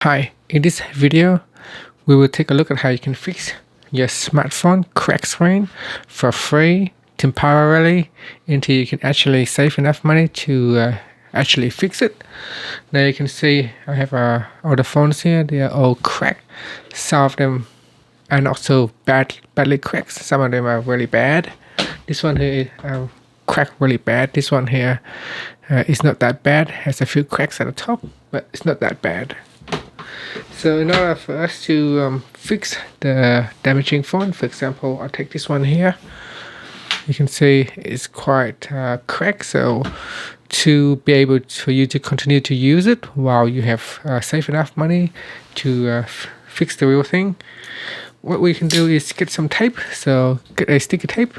Hi, in this video, we will take a look at how you can fix your smartphone crack screen for free temporarily until you can actually save enough money to actually fix it. Now you can see I have all the phones here, they are all cracked. Some of them are not so badly cracked, some of them are really bad. This one here is cracked really bad. This one here is not that bad, has a few cracks at the top, but it's not that bad. So in order for us to fix the damaging phone, for example, I'll take this one here. You can see it's quite cracked, so to be able for you to continue to use it while you have saved enough money to fix the real thing, what we can do is get some tape. So get a sticky tape,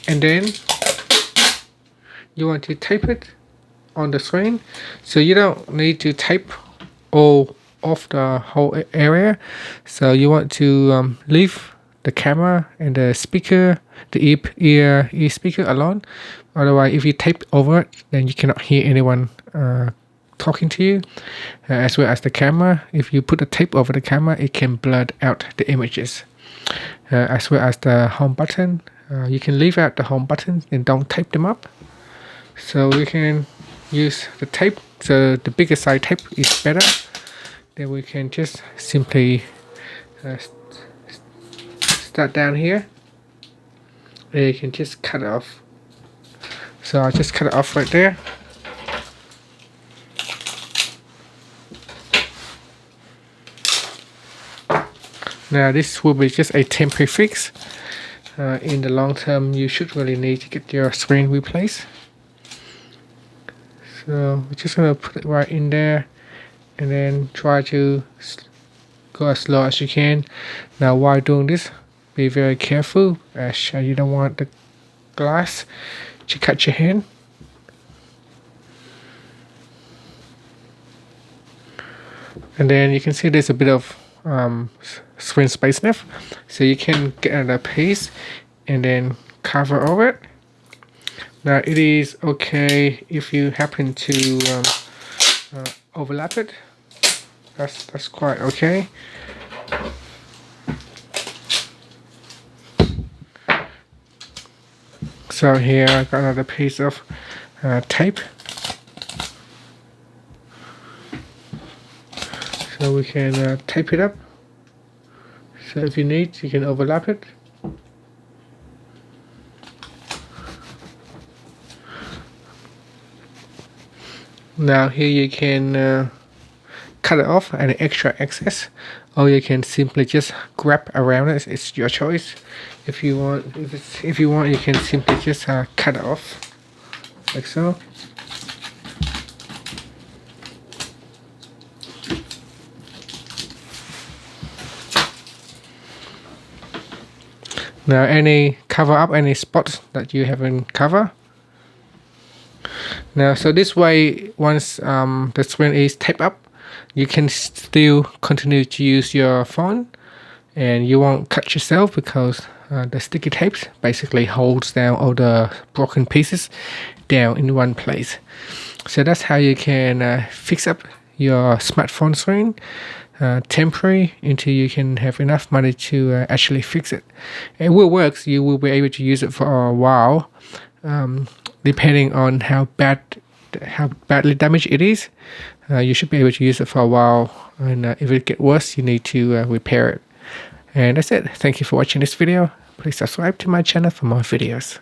and then you want to tape it on the screen. So you don't need to tape all of the whole area. So you want to leave the camera and the speaker, the ear speaker alone. Otherwise, if you tape over it, then you cannot hear anyone talking to you, as well as the camera. If you put the tape over the camera, it can blur out the images, as well as the home button. You can leave out the home button and don't tape them up. So we can use the tape. So the bigger size tape is better. Then we can just simply start down here, and you can just cut it off. So I'll just cut it off right there. Now this will be just a temporary fix. In the long term, you should really need to get your screen replaced. So we're just gonna put it right in there, and then try to go as slow as you can. Now while doing this, be very careful, as you don't want the glass to cut your hand. And then you can see there's a bit of screen space left, so you can get another piece and then cover over it. Now it is okay if you happen to overlap it. That's quite okay. So here I got another piece of tape. So we can tape it up. So if you need, you can overlap it. Now here you can cut it off any extra excess, or you can simply just grab around it. It's your choice. If you want, you can simply just cut it off like so. Now any cover up any spots that you haven't covered. Now so this way, once the screen is taped up, you can still continue to use your phone, and you won't cut yourself because the sticky tapes basically holds down all the broken pieces down in one place. So that's how you can fix up your smartphone screen temporary until you can have enough money to actually fix it. It will work. You will be able to use it for a while, depending on how badly damaged it is. You should be able to use it for a while, and if it gets worse, you need to repair it. And that's it. Thank you for watching this video. Please subscribe to my channel for more videos.